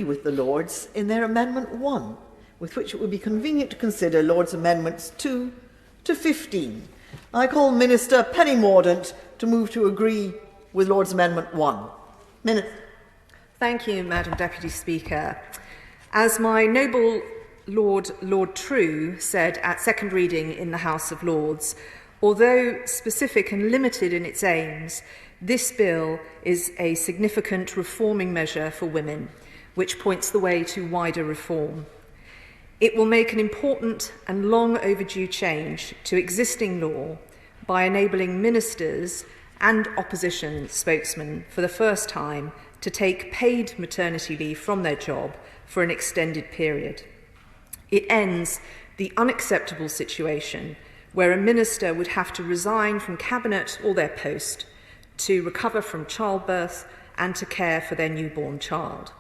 with the Lords in their Amendment 1, with which it would be convenient to consider Lords' Amendments 2 to 15. I call Minister Penny Mordaunt to move to agree with Lords' Amendment 1. Thank you, Madam Deputy Speaker. As my noble Lord True said at second reading in the House of Lords, although specific and limited in its aims, this bill is a significant reforming measure for women, which points the way to wider reform. It will make an important and long overdue change to existing law by enabling ministers and opposition spokesmen for the first time to take paid maternity leave from their job for an extended period. It ends the unacceptable situation where a minister would have to resign from cabinet or their post to recover from childbirth and to care for their newborn child.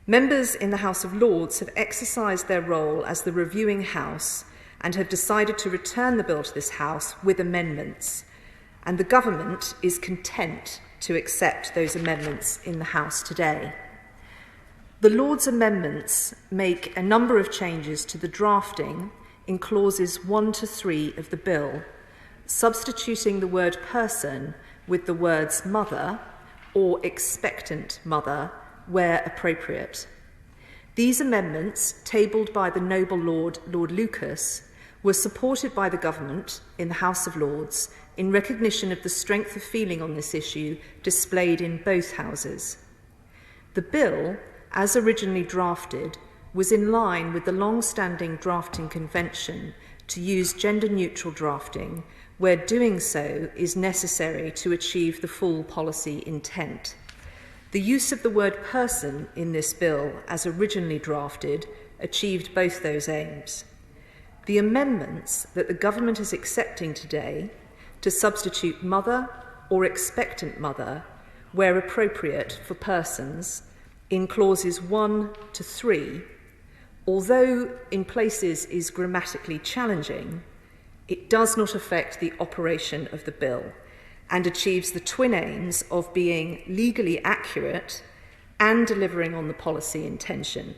Members in the House of Lords have exercised their role as the reviewing House and have decided to return the bill to this House with amendments, and the government is content to accept those amendments in the House today. The Lords' amendments make a number of changes to the drafting in clauses 1 to 3 of the bill, substituting the word person with the words mother or expectant mother where appropriate. These amendments, tabled by the noble Lord Lucas, were supported by the government in the House of Lords in recognition of the strength of feeling on this issue displayed in both houses. The bill, as originally drafted, was in line with the long-standing drafting convention to use gender-neutral drafting where doing so is necessary to achieve the full policy intent. The use of the word person in this bill, as originally drafted, achieved both those aims. The amendments that the government is accepting today to substitute mother or expectant mother, where appropriate for persons, in clauses 1 to 3, although in places is grammatically challenging, it does not affect the operation of the bill and achieves the twin aims of being legally accurate and delivering on the policy intention.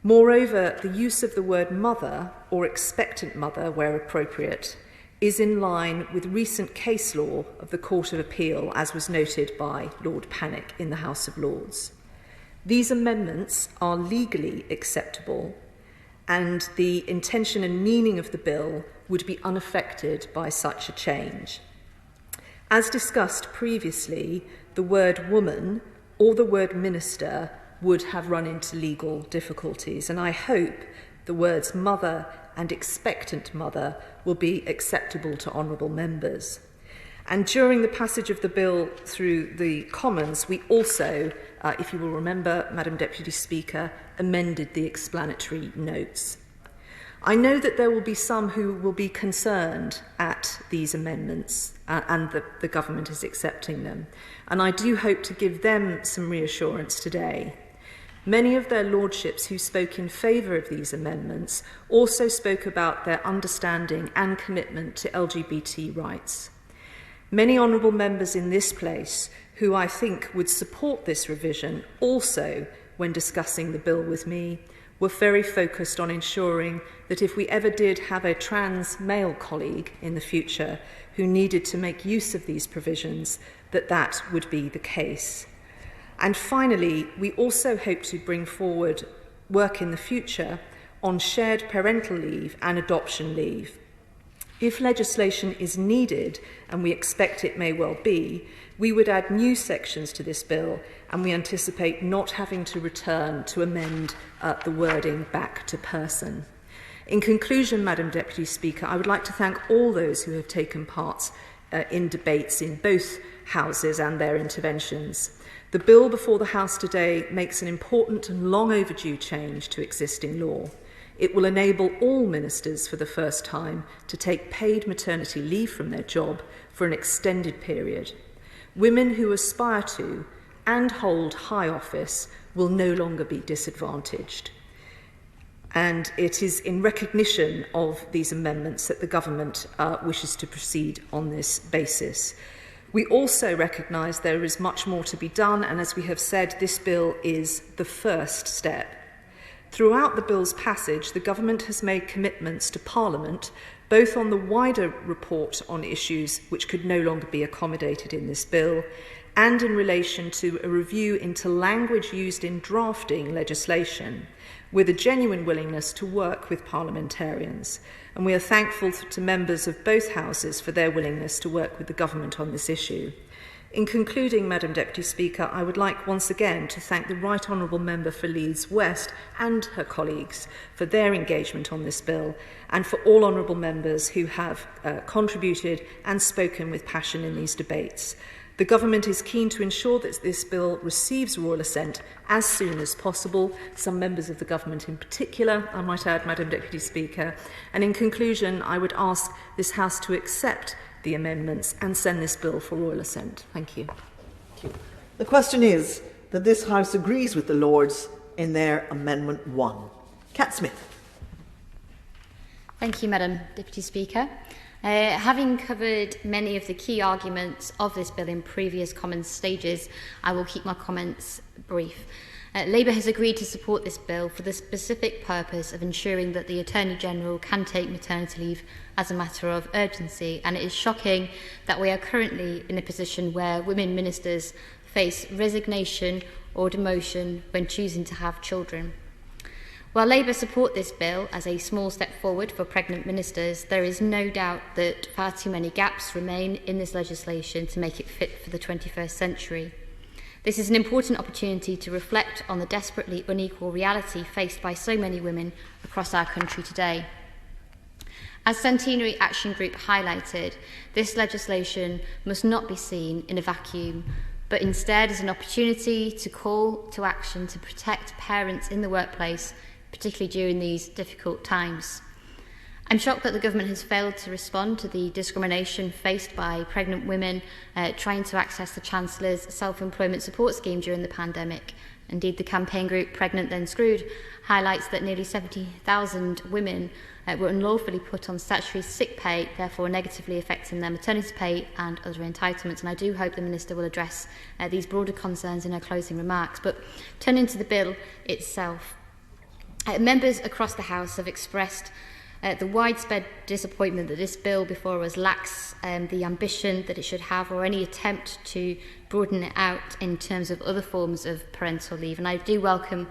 Moreover, the use of the word mother or expectant mother, where appropriate, is in line with recent case law of the Court of Appeal, as was noted by Lord Pannick in the House of Lords. These amendments are legally acceptable, and the intention and meaning of the bill would be unaffected by such a change. As discussed previously, the word woman or the word minister would have run into legal difficulties, and I hope the words mother and expectant mother will be acceptable to honourable members. And during the passage of the bill through the Commons, we also, if you will remember, Madam Deputy Speaker, amended the explanatory notes. I know that there will be some who will be concerned at these amendments and that the government is accepting them, and I do hope to give them some reassurance today. Many of their lordships who spoke in favour of these amendments also spoke about their understanding and commitment to LGBT rights. Many honourable members in this place who I think would support this revision also, when discussing the bill with me, were very focused on ensuring that if we ever did have a trans male colleague in the future who needed to make use of these provisions, that that would be the case. And finally, we also hope to bring forward work in the future on shared parental leave and adoption leave. If legislation is needed, and we expect it may well be, we would add new sections to this bill, and we anticipate not having to return to amend the wording back to person. In conclusion, Madam Deputy Speaker, I would like to thank all those who have taken part in debates in both houses and their interventions. The bill before the House today makes an important and long overdue change to existing law. It will enable all ministers for the first time to take paid maternity leave from their job for an extended period. Women who aspire to and hold high office will no longer be disadvantaged. And it is in recognition of these amendments that the government wishes to proceed on this basis. We also recognise there is much more to be done, and as we have said, this bill is the first step. Throughout the bill's passage, the government has made commitments to Parliament, both on the wider report on issues which could no longer be accommodated in this bill, and in relation to a review into language used in drafting legislation, with a genuine willingness to work with parliamentarians. And we are thankful to members of both houses for their willingness to work with the government on this issue. In concluding, Madam Deputy Speaker, I would like once again to thank the Right Honourable Member for Leeds West and her colleagues for their engagement on this bill, and for all honourable members who have contributed and spoken with passion in these debates. The Government is keen to ensure that this bill receives royal assent as soon as possible, some members of the Government in particular, I might add, Madam Deputy Speaker. And in conclusion, I would ask this House to accept the amendments and send this bill for royal assent. Thank you. The question is that this House agrees with the Lords in their Amendment 1. Cat Smith. Thank you, Madam Deputy Speaker. Having covered many of the key arguments of this bill in previous Commons stages, I will keep my comments brief. Labour has agreed to support this bill for the specific purpose of ensuring that the Attorney-General can take maternity leave as a matter of urgency, and it is shocking that we are currently in a position where women ministers face resignation or demotion when choosing to have children. While Labour support this bill as a small step forward for pregnant ministers, there is no doubt that far too many gaps remain in this legislation to make it fit for the 21st century. This is an important opportunity to reflect on the desperately unequal reality faced by so many women across our country today. As Centenary Action Group highlighted, this legislation must not be seen in a vacuum, but instead as an opportunity to call to action to protect parents in the workplace, particularly during these difficult times. I'm shocked that the government has failed to respond to the discrimination faced by pregnant women trying to access the Chancellor's self-employment support scheme during the pandemic. Indeed, the campaign group Pregnant Then Screwed highlights that nearly 70,000 women were unlawfully put on statutory sick pay, therefore negatively affecting their maternity pay and other entitlements. And I do hope the Minister will address these broader concerns in her closing remarks. But turning to the bill itself, members across the House have expressed the widespread disappointment that this bill before us lacks the ambition that it should have, or any attempt to broaden it out in terms of other forms of parental leave. And I do welcome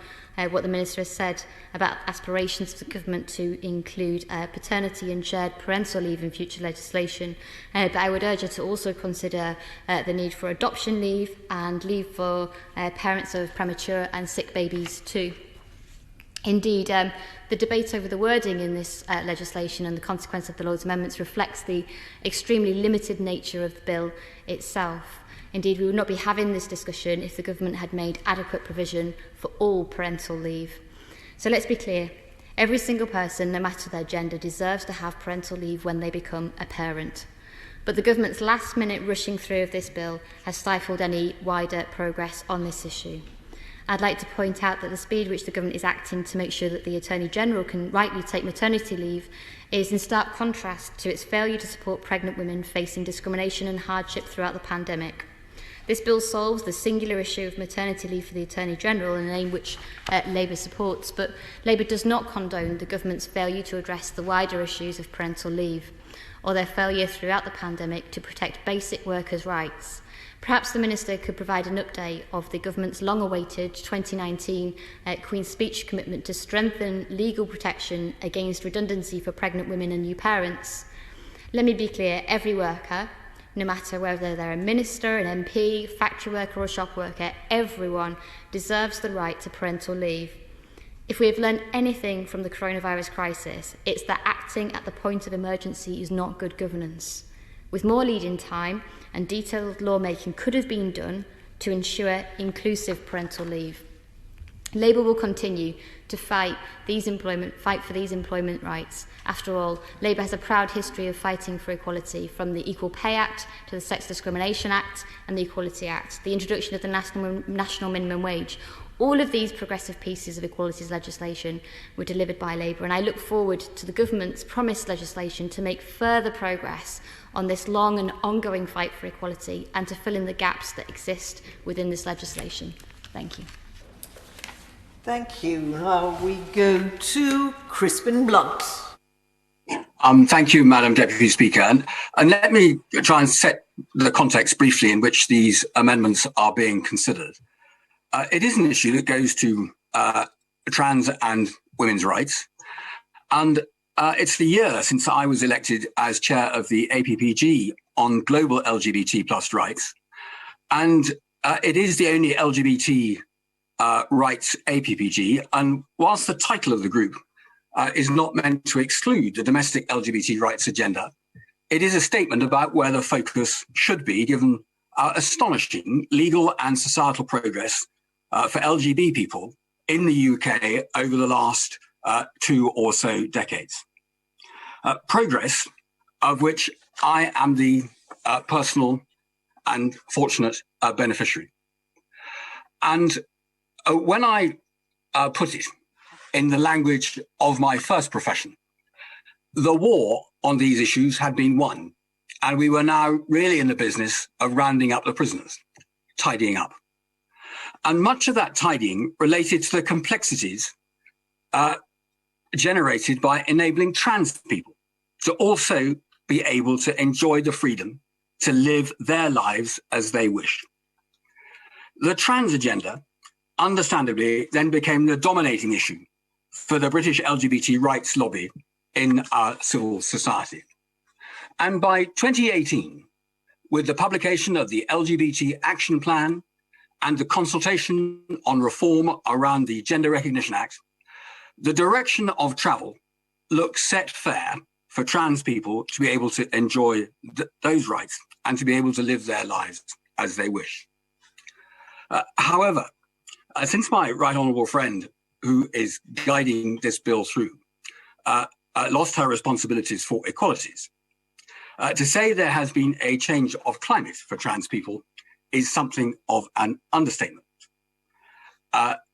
what the Minister has said about aspirations of the government to include paternity and shared parental leave in future legislation. But I would urge her to also consider the need for adoption leave and leave for parents of premature and sick babies too. Indeed, the debate over the wording in this legislation and the consequence of the Lord's amendments reflects the extremely limited nature of the bill itself. Indeed, we would not be having this discussion if the government had made adequate provision for all parental leave. So let's be clear. Every single person, no matter their gender, deserves to have parental leave when they become a parent. But the government's last-minute rushing through of this bill has stifled any wider progress on this issue. I'd like to point out that the speed which the government is acting to make sure that the Attorney-General can rightly take maternity leave is in stark contrast to its failure to support pregnant women facing discrimination and hardship throughout the pandemic. This bill solves the singular issue of maternity leave for the Attorney-General, an aim which Labour supports, but Labour does not condone the government's failure to address the wider issues of parental leave, or their failure throughout the pandemic to protect basic workers' rights. Perhaps the Minister could provide an update of the government's long-awaited 2019 Queen's Speech commitment to strengthen legal protection against redundancy for pregnant women and new parents. Let me be clear, every worker, no matter whether they're a minister, an MP, factory worker or shop worker, everyone deserves the right to parental leave. If we have learned anything from the coronavirus crisis, it's that acting at the point of emergency is not good governance. With more lead-in time and detailed lawmaking could have been done to ensure inclusive parental leave. Labour will continue to fight for these employment rights. After all, Labour has a proud history of fighting for equality, from the Equal Pay Act to the Sex Discrimination Act and the Equality Act, the introduction of the national minimum wage. All of these progressive pieces of equalities legislation were delivered by Labour, and I look forward to the government's promised legislation to make further progress on this long and ongoing fight for equality and to fill in the gaps that exist within this legislation. Thank you. Thank you. Now we go to Crispin Blunt. Thank you, Madam Deputy Speaker. And let me try and set the context briefly in which these amendments are being considered. It is an issue that goes to trans and women's rights. And it's the year since I was elected as chair of the APPG on global LGBT plus rights. And it is the only LGBT rights APPG. And whilst the title of the group is not meant to exclude the domestic LGBT rights agenda, it is a statement about where the focus should be given astonishing legal and societal progress for LGBT people in the UK over the last 2 or so decades. Progress of which I am the personal and fortunate beneficiary. And when I put it in the language of my first profession, the war on these issues had been won, and we were now really in the business of rounding up the prisoners, tidying up. And much of that tidying related to the complexities generated by enabling trans people to also be able to enjoy the freedom to live their lives as they wish. The trans agenda, understandably, then became the dominating issue for the British LGBT rights lobby in our civil society. And by 2018, with the publication of the LGBT Action Plan and the consultation on reform around the Gender Recognition Act, the direction of travel looks set fair for trans people to be able to enjoy those rights and to be able to live their lives as they wish. However, since my right honourable friend, who is guiding this bill through, lost her responsibilities for equalities, to say there has been a change of climate for trans people is something of an understatement.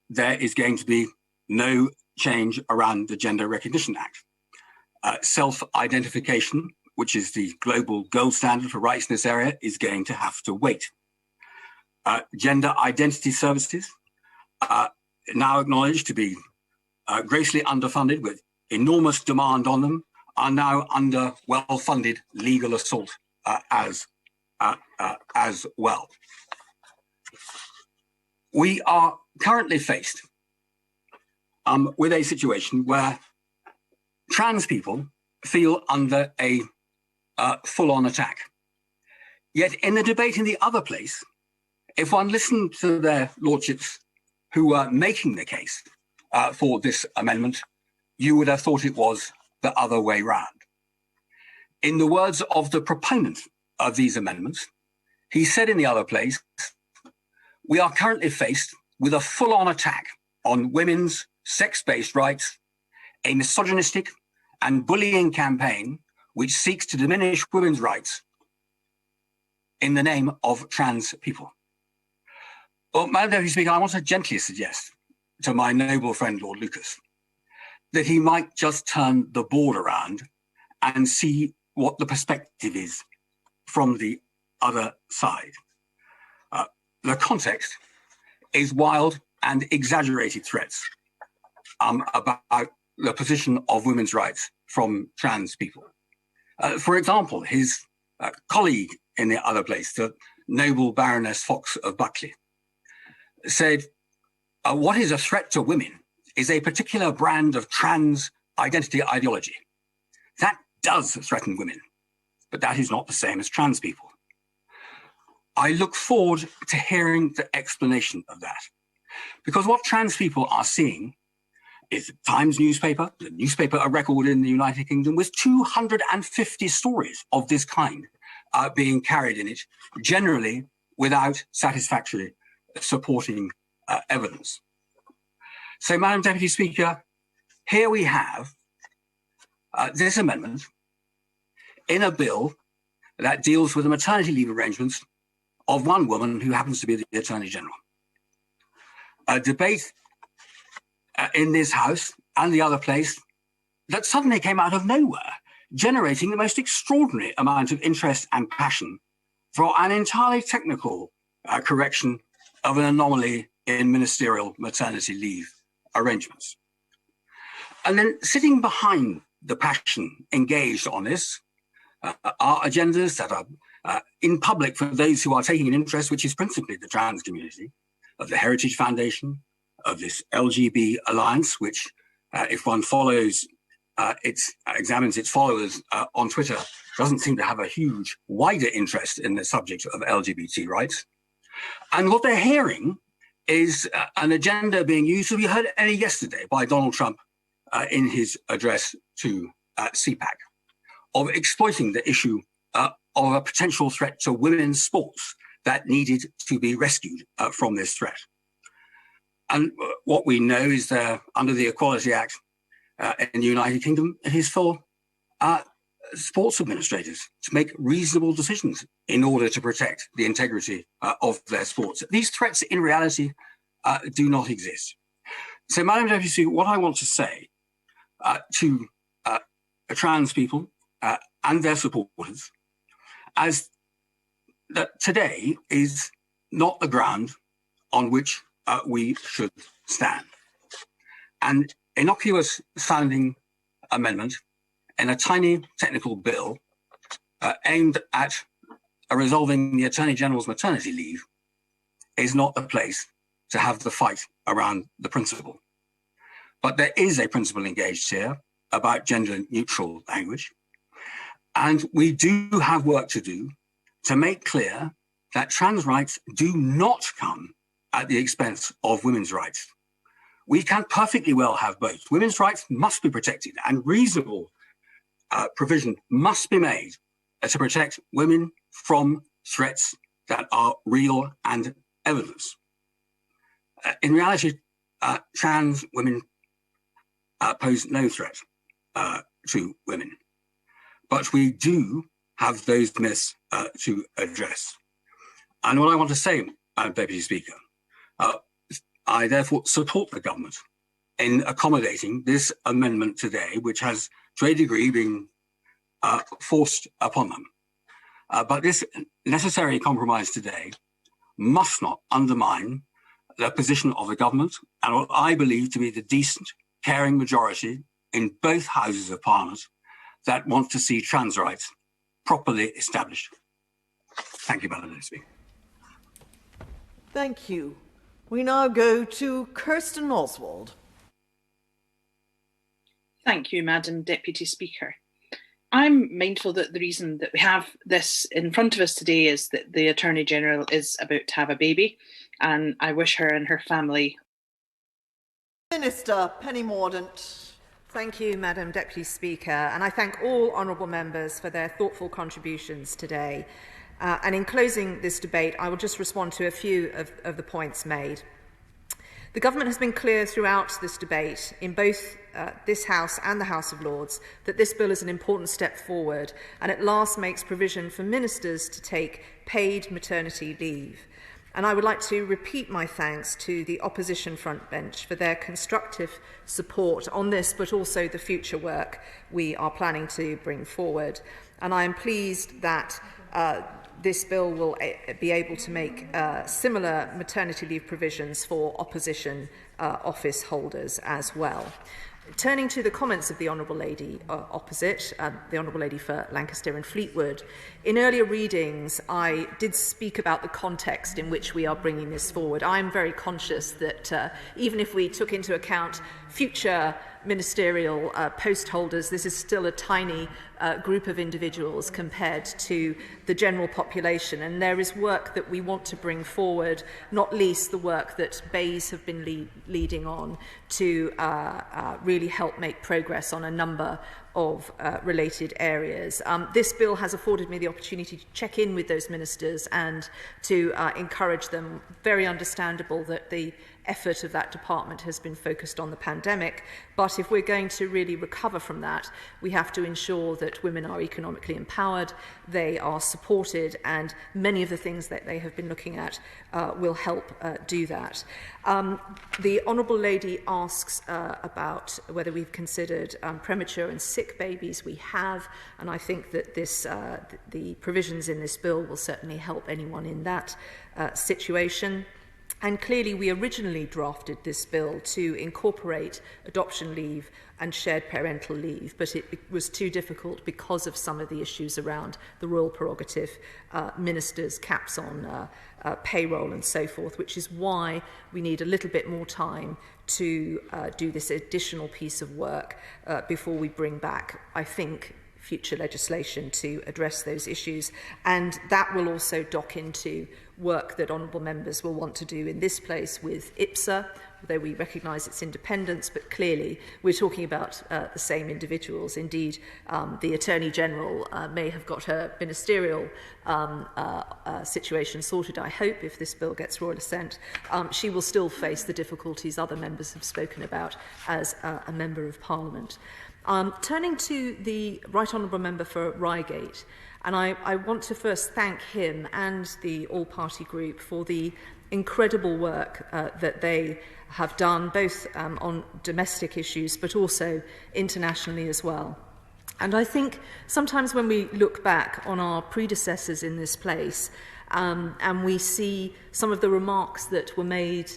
There is going to be no change around the Gender Recognition Act. Self-identification, which is the global gold standard for rights in this area, is going to have to wait. Gender identity services, now acknowledged to be grossly underfunded with enormous demand on them, are now under well-funded legal assault as well. We are currently faced with a situation where trans people feel under a full-on attack. Yet in the debate in the other place, if one listened to their lordships who were making the case for this amendment, you would have thought it was the other way round. In the words of the proponent of these amendments, he said in the other place, we are currently faced with a full-on attack on women's sex-based rights, a misogynistic and bullying campaign which seeks to diminish women's rights in the name of trans people. Well, Madam Deputy Speaker, I want to gently suggest to my noble friend, Lord Lucas, that he might just turn the board around and see what the perspective is from the other side. The context is wild and exaggerated threats about the position of women's rights from trans people. For example, his colleague in the other place, the noble Baroness Fox of Buckley, said, what is a threat to women is a particular brand of trans identity ideology. That does threaten women, but that is not the same as trans people. I look forward to hearing the explanation of that, because what trans people are seeing is the Times newspaper, the newspaper A Record in the United Kingdom, with 250 stories of this kind being carried in it, generally without satisfactory supporting evidence. So, Madam Deputy Speaker, here we have this amendment in a bill that deals with the maternity leave arrangements of one woman who happens to be the Attorney General. a debate in this House and the other place that suddenly came out of nowhere, generating the most extraordinary amount of interest and passion for an entirely technical correction of an anomaly in ministerial maternity leave arrangements. And then sitting behind the passion engaged on this are agendas that are in public for those who are taking an interest, which is principally the trans community, of the Heritage Foundation, of this LGB Alliance, which if one follows examines its followers on Twitter, doesn't seem to have a huge, wider interest in the subject of LGBT rights. And what they're hearing is an agenda being used, we heard only yesterday by Donald Trump in his address to CPAC, of exploiting the issue of a potential threat to women's sports that needed to be rescued from this threat. And what we know is that under the Equality Act in the United Kingdom, it is for sports administrators to make reasonable decisions in order to protect the integrity of their sports. These threats in reality do not exist. So, Madam Deputy Speaker, what I want to say to trans people and their supporters as that today is not the ground on which we should stand. An innocuous sounding amendment in a tiny technical bill aimed at resolving the Attorney General's maternity leave is not the place to have the fight around the principle. But there is a principle engaged here about gender neutral language. And we do have work to do to make clear that trans rights do not come at the expense of women's rights. We can perfectly well have both. Women's rights must be protected, and reasonable provision must be made to protect women from threats that are real and evidence. In reality, trans women pose no threat to women, but we do have those myths to address. And what I want to say, Deputy Speaker, I therefore support the government in accommodating this amendment today, which has to a degree been forced upon them. But this necessary compromise today must not undermine the position of the government and what I believe to be the decent, caring majority in both houses of Parliament that want to see trans rights properly established. Thank you, Madam Speaker. Thank you. We now go to Kirsten Oswald. Thank you, Madam Deputy Speaker. I'm mindful that the reason that we have this in front of us today is that the Attorney General is about to have a baby, and I wish her and her family. Minister Penny Mordaunt. Thank you, Madam Deputy Speaker, and I thank all honourable members for their thoughtful contributions today. And in closing this debate, I will just respond to a few of the points made. The government has been clear throughout this debate, in both this House and the House of Lords, that this bill is an important step forward and at last makes provision for ministers to take paid maternity leave. And I would like to repeat my thanks to the opposition front bench for their constructive support on this, but also the future work we are planning to bring forward. And I am pleased that this bill will be able to make similar maternity leave provisions for opposition office holders as well. Turning to the comments of the Honourable Lady opposite, the Honourable Lady for Lancaster and Fleetwood, in earlier readings I did speak about the context in which we are bringing this forward. I'm very conscious that even if we took into account future ministerial post holders, this is still a tiny group of individuals compared to the general population, and there is work that we want to bring forward, not least the work that BEIS have been leading on to really help make progress on a number of related areas. This bill has afforded me the opportunity to check in with those ministers and to encourage them. Very understandable that the effort of that department has been focused on the pandemic, but if we're going to really recover from that, we have to ensure that women are economically empowered, they are supported, and many of the things that they have been looking at will help do that. The Honourable Lady asks about whether we've considered premature and sick babies. We have, and I think that the provisions in this bill will certainly help anyone in that situation. And clearly, we originally drafted this bill to incorporate adoption leave and shared parental leave, but it was too difficult because of some of the issues around the royal prerogative, ministers, caps on payroll and so forth, which is why we need a little bit more time to do this additional piece of work before we bring back, I think, future legislation to address those issues. And that will also dock into work that honourable members will want to do in this place with IPSA, although we recognise its independence, but clearly we're talking about the same individuals. Indeed, the Attorney-General may have got her ministerial situation sorted, I hope, if this bill gets royal assent. She will still face the difficulties other members have spoken about as a Member of Parliament. Turning to the Right Honourable Member for Reigate, and I want to first thank him and the all-party group for the incredible work that they have done, both on domestic issues but also internationally as well. And I think sometimes when we look back on our predecessors in this place and we see some of the remarks that were made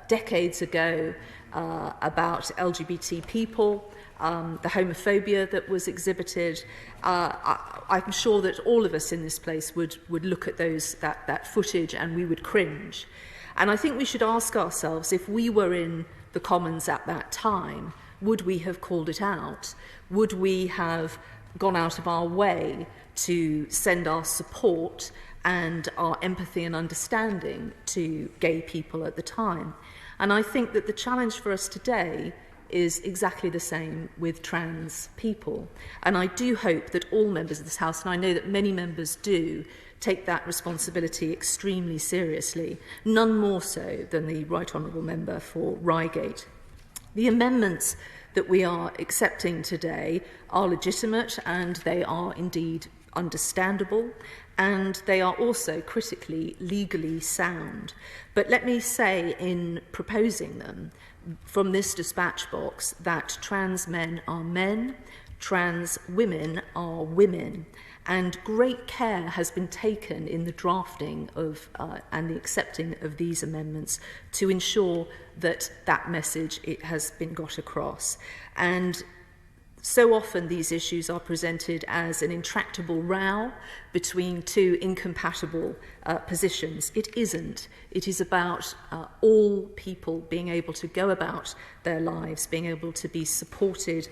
decades ago about LGBT people, the homophobia that was exhibited, I'm sure that all of us in this place would look at that footage and we would cringe. And I think we should ask ourselves, if we were in the Commons at that time, would we have called it out? Would we have gone out of our way to send our support and our empathy and understanding to gay people at the time? And I think that the challenge for us today is exactly the same with trans people. And I do hope that all members of this House, and I know that many members do, take that responsibility extremely seriously, none more so than the Right Honourable Member for Reigate. The amendments that we are accepting today are legitimate and they are indeed understandable, and they are also critically legally sound. But let me say, in proposing them from this dispatch box, that trans men are men, trans women are women, and great care has been taken in the drafting of and the accepting of these amendments to ensure that that message has been got across. And so often these issues are presented as an intractable row between two incompatible positions. It isn't. It is about all people being able to go about their lives, being able to be supported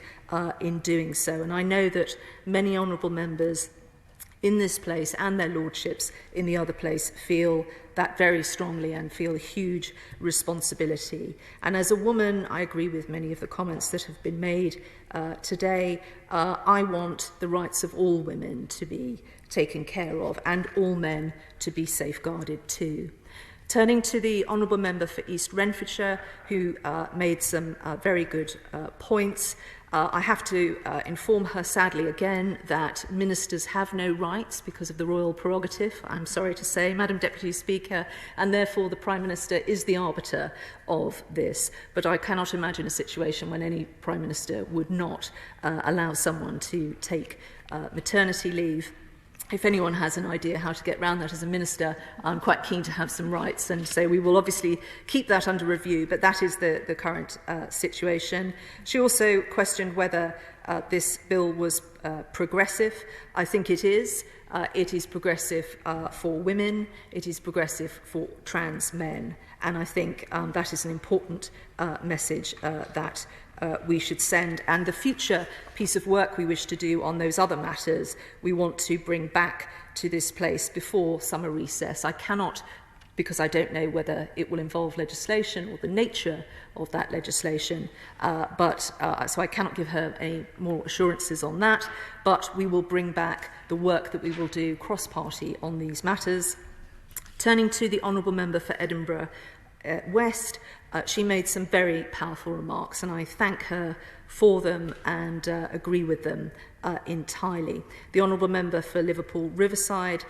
in doing so. And I know that many honourable members in this place and their lordships in the other place feel that very strongly and feel a huge responsibility. And as a woman, I agree with many of the comments that have been made today. I want the rights of all women to be taken care of and all men to be safeguarded too. Turning to the Honourable Member for East Renfrewshire, who made some very good points. I have to inform her, sadly again, that ministers have no rights because of the royal prerogative, I'm sorry to say, Madam Deputy Speaker, and therefore the Prime Minister is the arbiter of this. But I cannot imagine a situation when any Prime Minister would not allow someone to take maternity leave. If anyone has an idea how to get around that as a minister, I'm quite keen to have some rights, and so we will obviously keep that under review, but that is the current situation. She also questioned whether this bill was progressive. I think it is. It is progressive for women, it is progressive for trans men, and I think that is an important message that we should send. And the future piece of work we wish to do on those other matters, we want to bring back to this place before summer recess. I cannot because I don't know whether it will involve legislation or the nature of that legislation. So I cannot give her any more assurances on that, but we will bring back the work that we will do cross-party on these matters. Turning to the Honourable Member for Edinburgh West, she made some very powerful remarks, and I thank her for them and agree with them entirely. The Honourable Member for Liverpool Riverside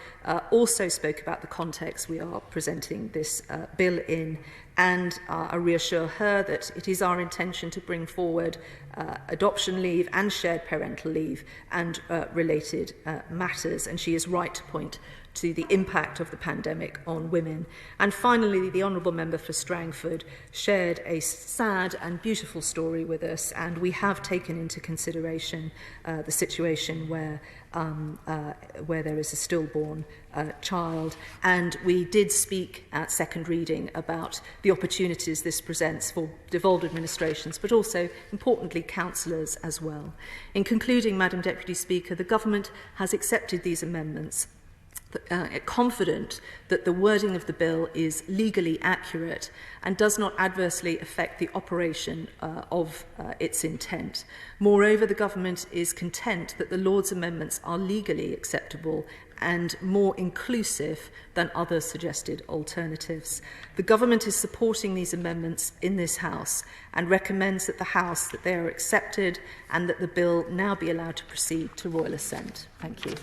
also spoke about the context we are presenting this bill in, and I reassure her that it is our intention to bring forward adoption leave and shared parental leave and related matters, and she is right to point to the impact of the pandemic on women. And finally, the Honourable Member for Strangford shared a sad and beautiful story with us, and we have taken into consideration the situation where there is a stillborn child, and we did speak at second reading about the opportunities this presents for devolved administrations, but also, importantly, councillors as well. In concluding, Madam Deputy Speaker, the Government has accepted these amendments, confident that the wording of the bill is legally accurate and does not adversely affect the operation of its intent. Moreover, the Government is content that the Lord's amendments are legally acceptable and more inclusive than other suggested alternatives. The Government is supporting these amendments in this House and recommends that they are accepted and that the bill now be allowed to proceed to royal assent. Thank you.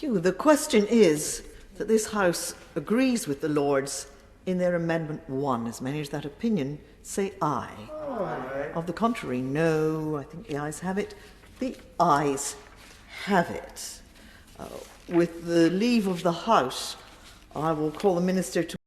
The question is that this House agrees with the Lords in their Amendment 1. As many as that opinion say aye. Aye. Of the contrary, no. I think the ayes have it. The ayes have it. With the leave of the House, I will call the Minister to